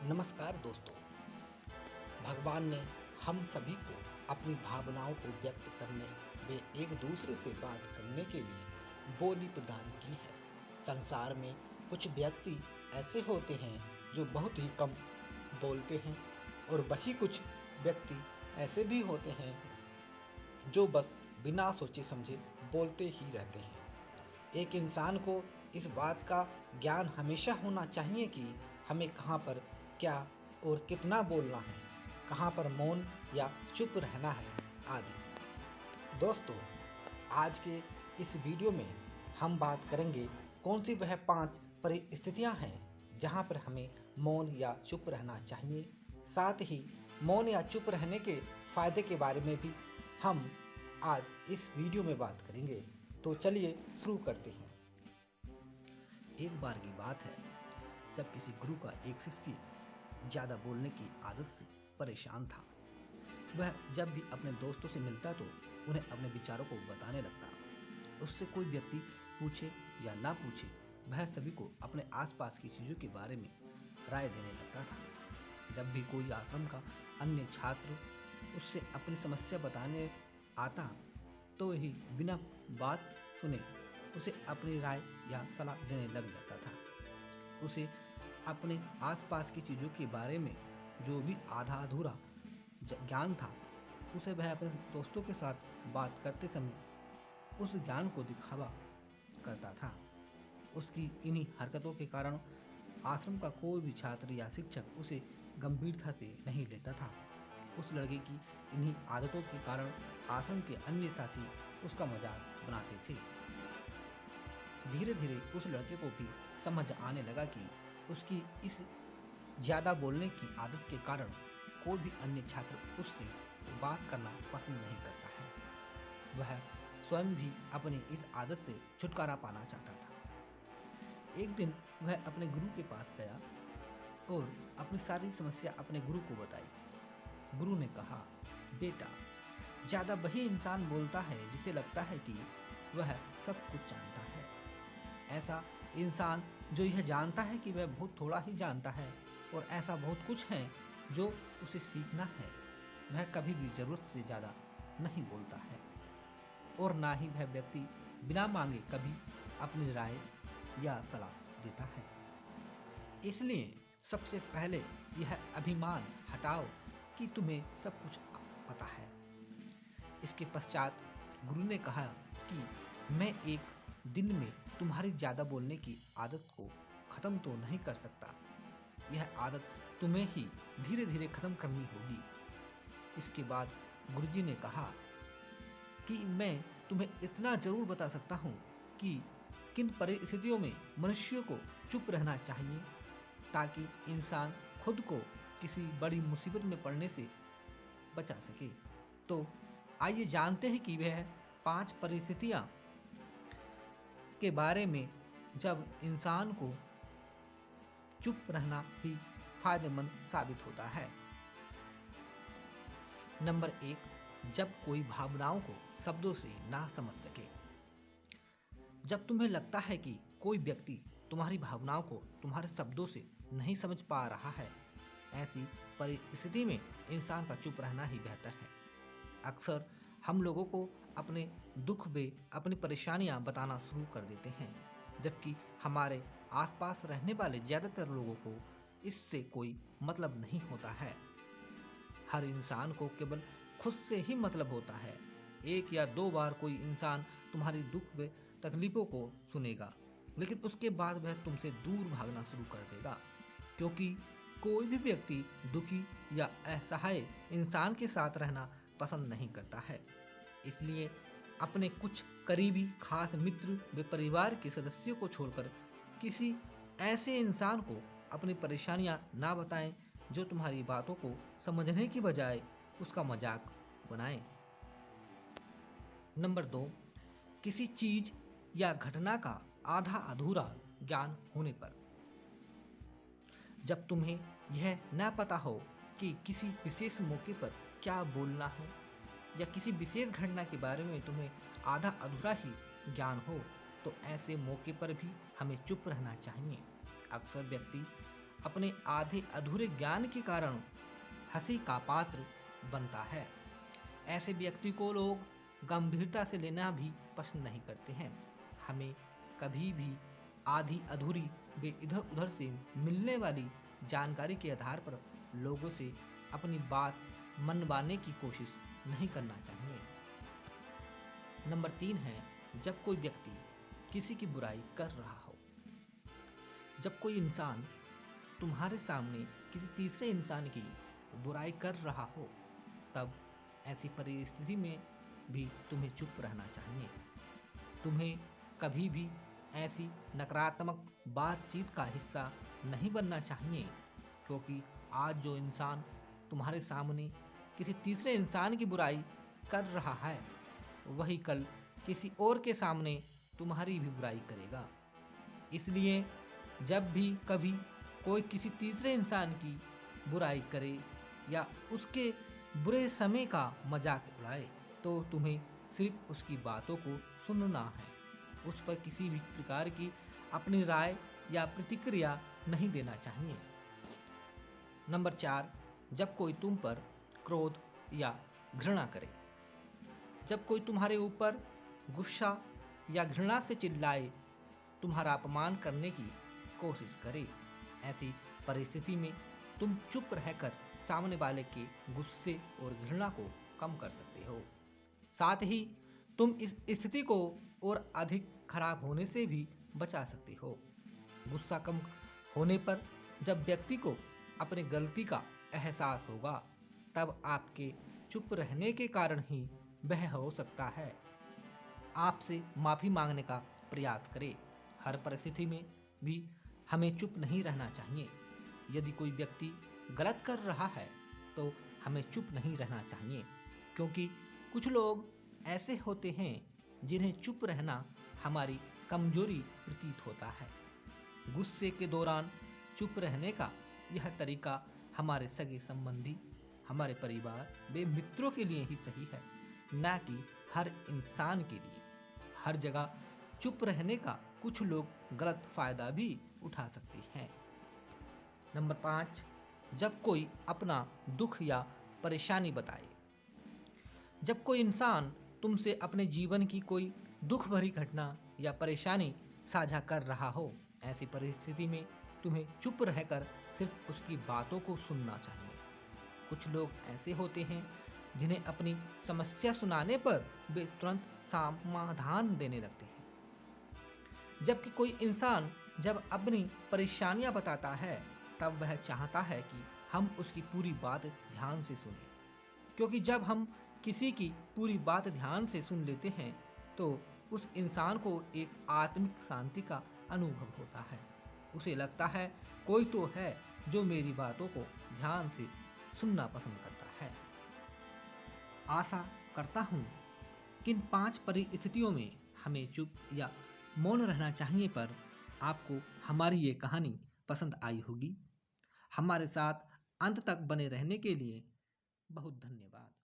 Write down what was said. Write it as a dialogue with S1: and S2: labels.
S1: नमस्कार दोस्तों। भगवान ने हम सभी को अपनी भावनाओं को व्यक्त करने व एक दूसरे से बात करने के लिए बोली प्रदान की है। संसार में कुछ व्यक्ति ऐसे होते हैं जो बहुत ही कम बोलते हैं और वही कुछ व्यक्ति ऐसे भी होते हैं जो बस बिना सोचे समझे बोलते ही रहते हैं। एक इंसान को इस बात का ज्ञान हमेशा होना चाहिए कि हमें कहाँ पर क्या और कितना बोलना है, कहाँ पर मौन या चुप रहना है आदि। दोस्तों, आज के इस वीडियो में हम बात करेंगे कौन सी वह 5 परिस्थितियाँ हैं जहाँ पर हमें मौन या चुप रहना चाहिए। साथ ही मौन या चुप रहने के फ़ायदे के बारे में भी हम आज इस वीडियो में बात करेंगे। तो चलिए शुरू करते हैं।
S2: एक बार की बात है जब किसी गुरु का एक शिष्य ज़्यादा बोलने की आदत से परेशान था। वह जब भी अपने दोस्तों से मिलता तो उन्हें अपने विचारों को बताने लगता। उससे कोई व्यक्ति पूछे या ना पूछे, वह सभी को अपने आसपास की चीज़ों के बारे में राय देने लगता था। जब भी कोई आश्रम का अन्य छात्र उससे अपनी समस्या बताने आता तो ही बिना बात सुने उसे अपनी राय या सलाह देने लग जाता था। उसे अपने आसपास की चीज़ों के बारे में जो भी आधा अधूरा ज्ञान था, उसे वह अपने दोस्तों के साथ बात करते समय उस ज्ञान को दिखावा करता था। उसकी इन्हीं हरकतों के कारण आश्रम का कोई भी छात्र या शिक्षक उसे गंभीरता से नहीं लेता था। उस लड़के की इन्हीं आदतों के कारण आश्रम के अन्य साथी उसका मजाक बनाते थे। धीरे धीरे उस लड़के को भी समझ आने लगा कि उसकी इस ज़्यादा बोलने की आदत के कारण कोई भी अन्य छात्र उससे बात करना पसंद नहीं करता है। वह स्वयं भी अपनी इस आदत से छुटकारा पाना चाहता था। एक दिन वह अपने गुरु के पास गया और अपनी सारी समस्या अपने गुरु को बताई। गुरु ने कहा, बेटा, ज़्यादा वही इंसान बोलता है जिसे लगता है कि वह सब कुछ जानता है। ऐसा इंसान जो यह जानता है कि वह बहुत थोड़ा ही जानता है और ऐसा बहुत कुछ है जो उसे सीखना है, वह कभी भी ज़रूरत से ज़्यादा नहीं बोलता है और ना ही वह व्यक्ति बिना मांगे कभी अपनी राय या सलाह देता है। इसलिए सबसे पहले यह अभिमान हटाओ कि तुम्हें सब कुछ पता है। इसके पश्चात गुरु ने कहा कि मैं एक दिन में तुम्हारी ज़्यादा बोलने की आदत को ख़त्म तो नहीं कर सकता। यह आदत तुम्हें ही धीरे धीरे ख़त्म करनी होगी। इसके बाद गुरुजी ने कहा कि मैं तुम्हें इतना ज़रूर बता सकता हूँ कि किन परिस्थितियों में मनुष्यों को चुप रहना चाहिए ताकि इंसान खुद को किसी बड़ी मुसीबत में पड़ने से बचा सके। तो आइए जानते हैं कि वह 5 परिस्थितियाँ के बारे में जब इंसान को चुप रहना ही फायदेमंद साबित होता है। नंबर 1, जब कोई भावनाओं को शब्दों से ना समझ सके। जब तुम्हें लगता है कि कोई व्यक्ति तुम्हारी भावनाओं को तुम्हारे शब्दों से नहीं समझ पा रहा है, ऐसी परिस्थिति में इंसान का चुप रहना ही बेहतर है। अक्सर हम लोगों को अपने दुख व अपनी परेशानियां बताना शुरू कर देते हैं, जबकि हमारे आसपास रहने वाले ज़्यादातर लोगों को इससे कोई मतलब नहीं होता है। हर इंसान को केवल खुद से ही मतलब होता है। 1 या 2 बार कोई इंसान तुम्हारी दुख व तकलीफ़ों को सुनेगा, लेकिन उसके बाद वह तुमसे दूर भागना शुरू कर देगा, क्योंकि कोई भी व्यक्ति दुखी या असहाय इंसान के साथ रहना पसंद नहीं करता है। इसलिए अपने कुछ करीबी खास मित्र व परिवार के सदस्यों को छोड़कर किसी ऐसे इंसान को अपनी परेशानियां ना बताएं जो तुम्हारी बातों को समझने की बजाय उसका मजाक बनाए। नंबर 2, किसी चीज या घटना का आधा अधूरा ज्ञान होने पर। जब तुम्हें यह न पता हो कि किसी विशेष मौके पर क्या बोलना है या किसी विशेष घटना के बारे में तुम्हें आधा अधूरा ही ज्ञान हो, तो ऐसे मौके पर भी हमें चुप रहना चाहिए। अक्सर व्यक्ति अपने आधे अधूरे ज्ञान के कारण हंसी का पात्र बनता है। ऐसे व्यक्ति को लोग गंभीरता से लेना भी पसंद नहीं करते हैं। हमें कभी भी आधी अधूरी व इधर उधर से मिलने वाली जानकारी के आधार पर लोगों से अपनी बात मनवाने की कोशिश नहीं करना चाहिए। नंबर 3 है, जब कोई व्यक्ति किसी की बुराई कर रहा हो। जब कोई इंसान तुम्हारे सामने किसी तीसरे इंसान की बुराई कर रहा हो, तब ऐसी परिस्थिति में भी तुम्हें चुप रहना चाहिए। तुम्हें कभी भी ऐसी नकारात्मक बातचीत का हिस्सा नहीं बनना चाहिए, क्योंकि आज जो इंसान तुम्हारे सामने किसी तीसरे इंसान की बुराई कर रहा है, वही कल किसी और के सामने तुम्हारी भी बुराई करेगा। इसलिए जब भी कभी कोई किसी तीसरे इंसान की बुराई करे या उसके बुरे समय का मजाक उड़ाए, तो तुम्हें सिर्फ उसकी बातों को सुनना है। उस पर किसी भी प्रकार की अपनी राय या प्रतिक्रिया नहीं देना चाहिए। नंबर 4, जब कोई तुम पर क्रोध या घृणा करे। जब कोई तुम्हारे ऊपर गुस्सा या घृणा से चिल्लाए, तुम्हारा अपमान करने की कोशिश करे, ऐसी परिस्थिति में तुम चुप रहकर सामने वाले के गुस्से और घृणा को कम कर सकते हो। साथ ही तुम इस स्थिति को और अधिक खराब होने से भी बचा सकते हो। गुस्सा कम होने पर जब व्यक्ति को अपनी गलती का एहसास होगा, तब आपके चुप रहने के कारण ही वह हो सकता है आपसे माफ़ी मांगने का प्रयास करे। हर परिस्थिति में भी हमें चुप नहीं रहना चाहिए। यदि कोई व्यक्ति गलत कर रहा है तो हमें चुप नहीं रहना चाहिए, क्योंकि कुछ लोग ऐसे होते हैं जिन्हें चुप रहना हमारी कमजोरी प्रतीत होता है। गुस्से के दौरान चुप रहने का यह तरीका हमारे सगे संबंधी, हमारे परिवार व मित्रों के लिए ही सही है, न कि हर इंसान के लिए। हर जगह चुप रहने का कुछ लोग गलत फायदा भी उठा सकते हैं। नंबर 5, जब कोई अपना दुख या परेशानी बताए। जब कोई इंसान तुमसे अपने जीवन की कोई दुख भरी घटना या परेशानी साझा कर रहा हो, ऐसी परिस्थिति में तुम्हें चुप रहकर सिर्फ उसकी बातों को सुनना चाहिए। कुछ लोग ऐसे होते हैं जिन्हें अपनी समस्या सुनाने पर वे तुरंत समाधान देने लगते हैं, जबकि कोई इंसान जब अपनी परेशानियां बताता है तब वह चाहता है कि हम उसकी पूरी बात ध्यान से सुनें, क्योंकि जब हम किसी की पूरी बात ध्यान से सुन लेते हैं तो उस इंसान को एक आत्मिक शांति का अनुभव होता है। उसे लगता है कोई तो है जो मेरी बातों को ध्यान से सुनना पसंद करता है। आशा करता हूँ किन 5 परिस्थितियों में हमें चुप या मौन रहना चाहिए पर आपको हमारी ये कहानी पसंद आई होगी। हमारे साथ अंत तक बने रहने के लिए बहुत धन्यवाद।